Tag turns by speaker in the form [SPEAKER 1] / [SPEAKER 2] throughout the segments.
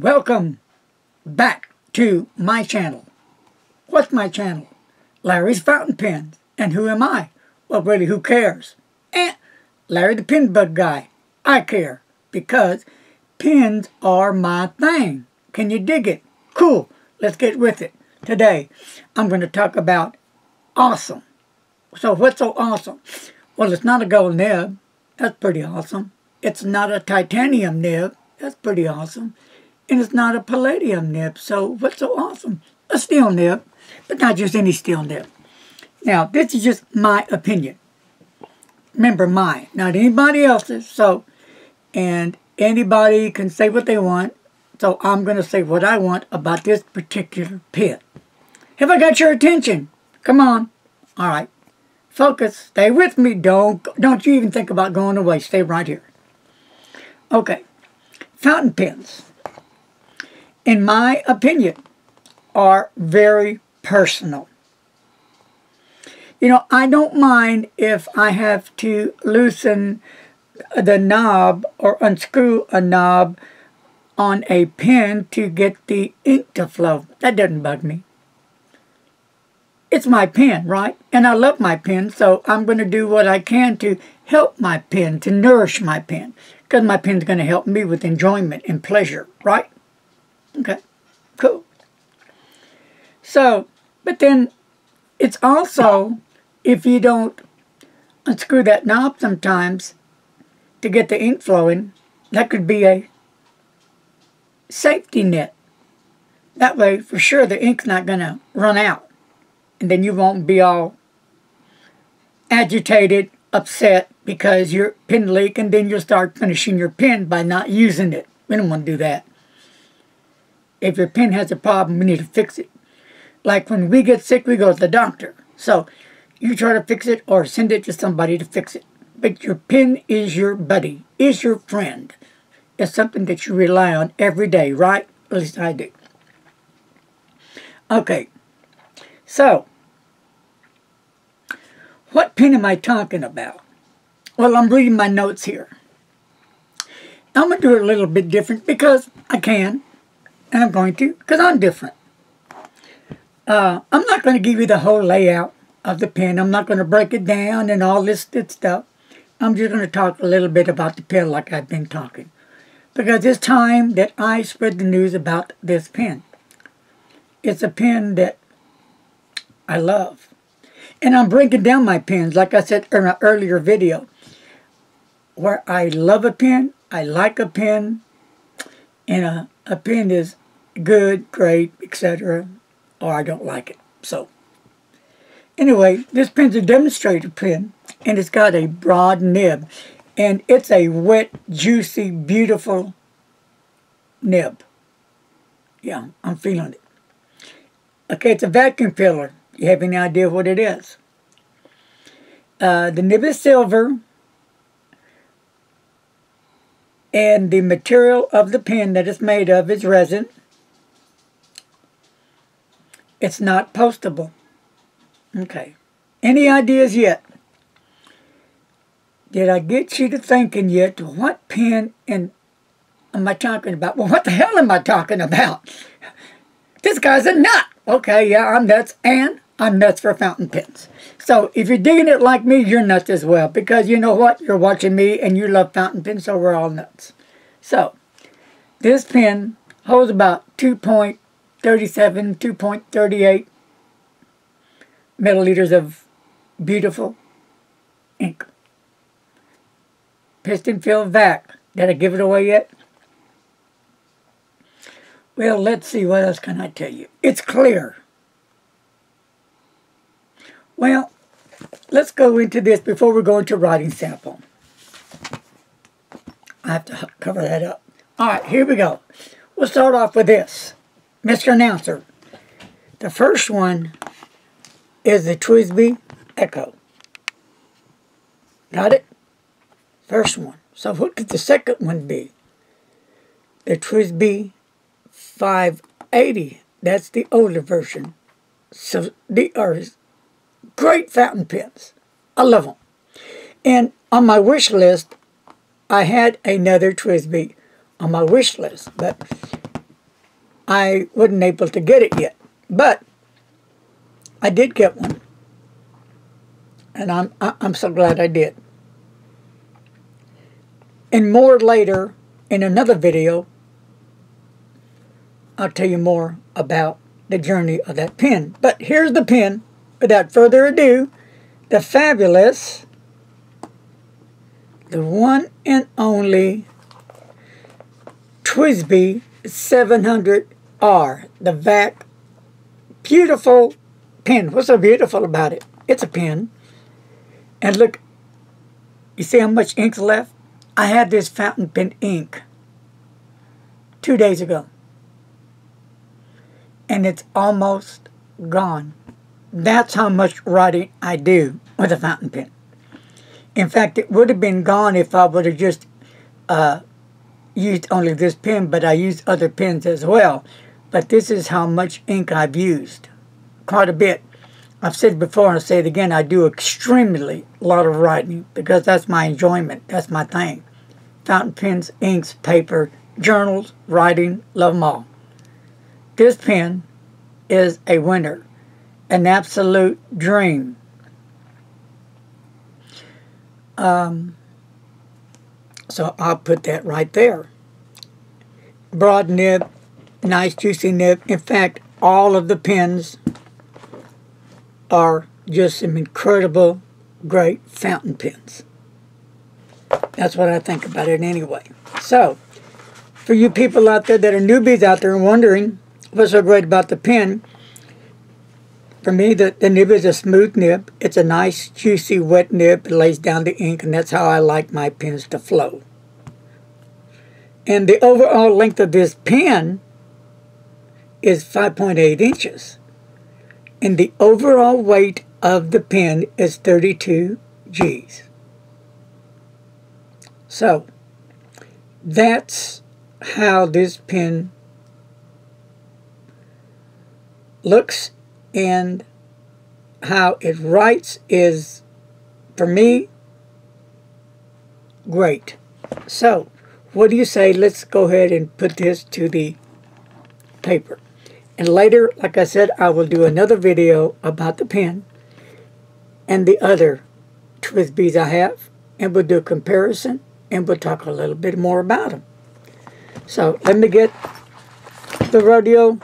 [SPEAKER 1] Welcome back to my channel. What's my channel? Larry's Fountain Pens. And who am I? Well, really, who cares? Larry the Pen Bug Guy. I care because pens are my thing. Can you dig it? Cool. Let's get with it. Today, I'm going to talk about awesome. So what's so awesome? Well, it's not a gold nib. That's pretty awesome. It's not a titanium nib. That's pretty awesome. And it's not a palladium nib. So what's so awesome? A steel nib, but not just any steel nib. Now, this is just my opinion. Remember, mine, not anybody else's. So, and anybody can say what they want. So I'm going to say what I want about this particular pen. Have I got your attention? Come on. All right. Focus. Stay with me. Don't you even think about going away. Stay right here. Okay. Fountain pens, in my opinion, are very personal. You know, I don't mind if I have to loosen the knob or unscrew a knob on a pen to get the ink to flow. That doesn't bug me. It's my pen, right? And I love my pen, so I'm going to do what I can to help my pen, to nourish my pen. Because my pen's going to help me with enjoyment and pleasure, right? Okay, cool. So, but then it's also, if you don't unscrew that knob sometimes to get the ink flowing, that could be a safety net. That way, for sure, the ink's not going to run out. And then you won't be all agitated, upset because your pen leak, and then you'll start finishing your pen by not using it. We don't want to do that. If your pen has a problem, we need to fix it. Like when we get sick, we go to the doctor. So you try to fix it or send it to somebody to fix it. But your pen is your buddy, is your friend. It's something that you rely on every day, right? At least I do. Okay, so what pen am I talking about? Well, I'm reading my notes here. I'm going to do it a little bit different because I can, and I'm going to, because I'm different. I'm not going to give you the whole layout of the pen. I'm not going to break it down and all this good stuff. I'm just going to talk a little bit about the pen like I've been talking. Because it's time that I spread the news about this pen. It's a pen that I love. And I'm breaking down my pens, like I said in an earlier video, where I love a pen, I like a pen, and a pen is good, great, etc., or I don't like it. So, anyway, this pen's a demonstrator pen, and it's got a broad nib, and it's a wet, juicy, beautiful nib. Yeah, I'm feeling it. Okay, it's a vacuum filler. You have any idea what it is? The nib is silver, and the material of the pen that it's made of is resin. It's not postable. Okay. Any ideas yet? Did I get you to thinking yet, what pen am I talking about? Well, what the hell am I talking about? This guy's a nut. Okay, yeah, I'm nuts, and I'm nuts for fountain pens. So if you're digging it like me, you're nuts as well. Because you know what? You're watching me, and you love fountain pens, so we're all nuts. So this pen holds about 2.37, 2.38 milliliters of beautiful ink. Piston-filled vac. Did I give it away yet? Well, let's see. What else can I tell you? It's clear. Well, let's go into this before we go into writing sample. I have to cover that up. All right, here we go. We'll start off with this. Mr. Announcer. The first one is the TWSBI Echo. Got it? First one. So what could the second one be? The TWSBI 580. That's the older version. So they are great fountain pens. I love them. And on my wish list, I had another TWSBI on my wish list, but I wasn't able to get it yet. But I did get one. And I'm so glad I did. And more later, in another video, I'll tell you more about the journey of that pen. But here's the pen. Without further ado, the fabulous, the one and only TWSBI 700R, the VAC. Beautiful pen. What's so beautiful about it? It's a pen. And look, you see how much ink's left? I had this fountain pen ink 2 days ago. And it's almost gone. That's how much writing I do with a fountain pen. In fact, it would have been gone if I would have just used only this pen, but I use other pens as well. But this is how much ink I've used. Quite a bit. I've said it before and I'll say it again, I do extremely a lot of writing because that's my enjoyment. That's my thing. Fountain pens, inks, paper, journals, writing, love them all. This pen is a winner. An absolute dream. So I'll put that right there. Broad nib, nice juicy nib. In fact, all of the pens are just some incredible, great fountain pens. That's what I think about it anyway. So, for you people out there that are newbies out there and wondering what's so great about the pen, for me, the nib is a smooth nib. It's a nice, juicy, wet nib. It lays down the ink, and that's how I like my pens to flow. And the overall length of this pen is 5.8 inches. And the overall weight of the pen is 32 Gs. So, that's how this pen looks, and how it writes is, for me, great. So, what do you say? Let's go ahead and put this to the paper. And later, like I said, I will do another video about the pen and the other TWSBIs I have, and we'll do a comparison, and we'll talk a little bit more about them. So, let me get the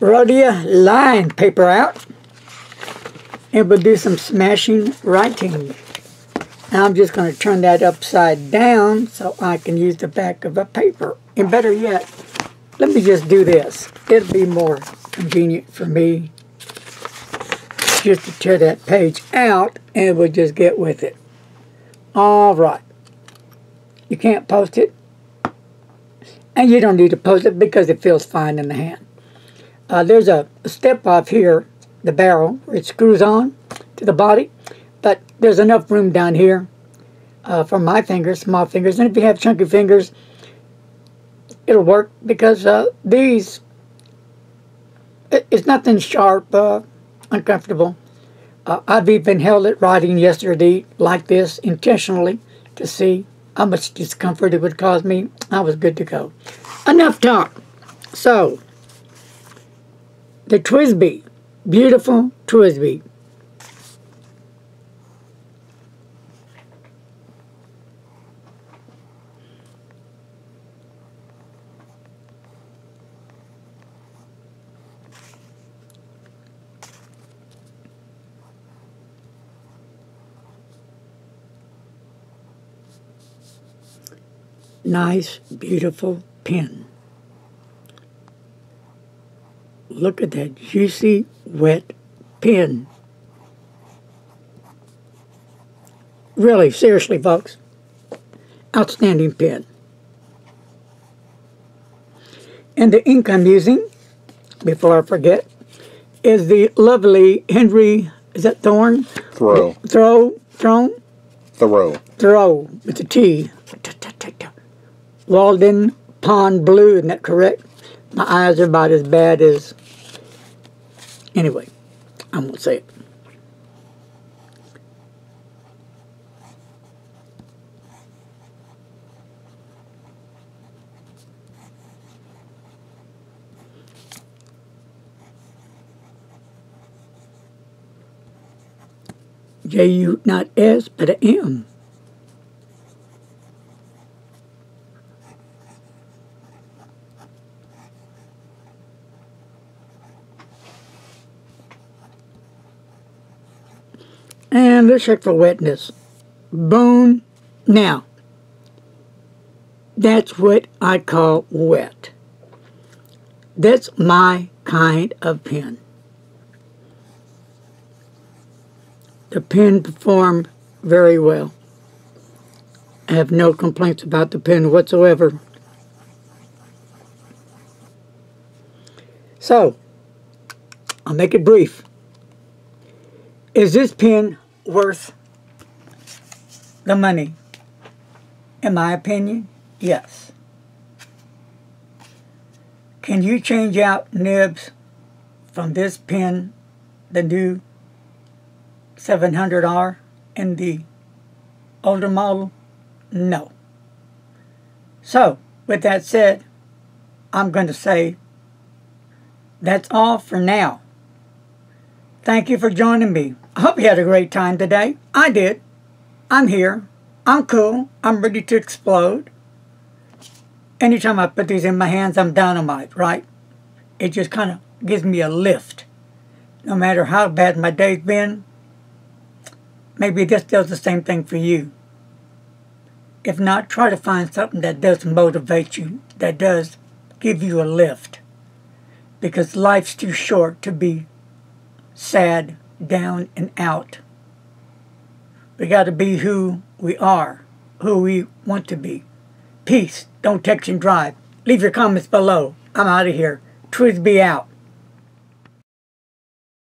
[SPEAKER 1] Rhodia line paper out, and we'll do some smashing writing. Now I'm just going to turn that upside down so I can use the back of a paper. And better yet, let me just do this. It'll be more convenient for me just to tear that page out, and we'll just get with it. All right. You can't post it, and you don't need to post it because it feels fine in the hand. There's a step off here, the barrel, where it screws on to the body, but there's enough room down here for my fingers, small fingers, and if you have chunky fingers, it'll work because these, it's nothing sharp, uncomfortable. I've even held it writing yesterday like this intentionally to see how much discomfort it would cause me. I was good to go. Enough talk. So, the TWSBI, beautiful TWSBI. Nice, beautiful pen. Look at that juicy, wet pen. Really, seriously, folks. Outstanding pen. And the ink I'm using, before I forget, is the lovely Henry, is that Thorn?
[SPEAKER 2] Thoreau.
[SPEAKER 1] Thoreau, with a T. Walden Pond Blue, isn't that correct? My eyes are about as bad as... Anyway, I won't say it. J-U, not S, but a M. And let's check for wetness. Bone. Now, that's what I call wet. That's my kind of pen. The pen performed very well. I have no complaints about the pen whatsoever. So, I'll make it brief. Is this pen worth the money? In my opinion, yes. Can you change out nibs from this pen, the new 700R, in the older model? No. So, with that said, I'm going to say that's all for now. Thank you for joining me. I hope you had a great time today. I did. I'm here. I'm cool. I'm ready to explode. Anytime I put these in my hands, I'm dynamite, right? It just kind of gives me a lift. No matter how bad my day's been, maybe this does the same thing for you. If not, try to find something that does motivate you, that does give you a lift. Because life's too short to be sad, down, and out. We got to be who we are, who we want to be. Peace. Don't text and drive. Leave your comments below. I'm out of here. TWSBI out.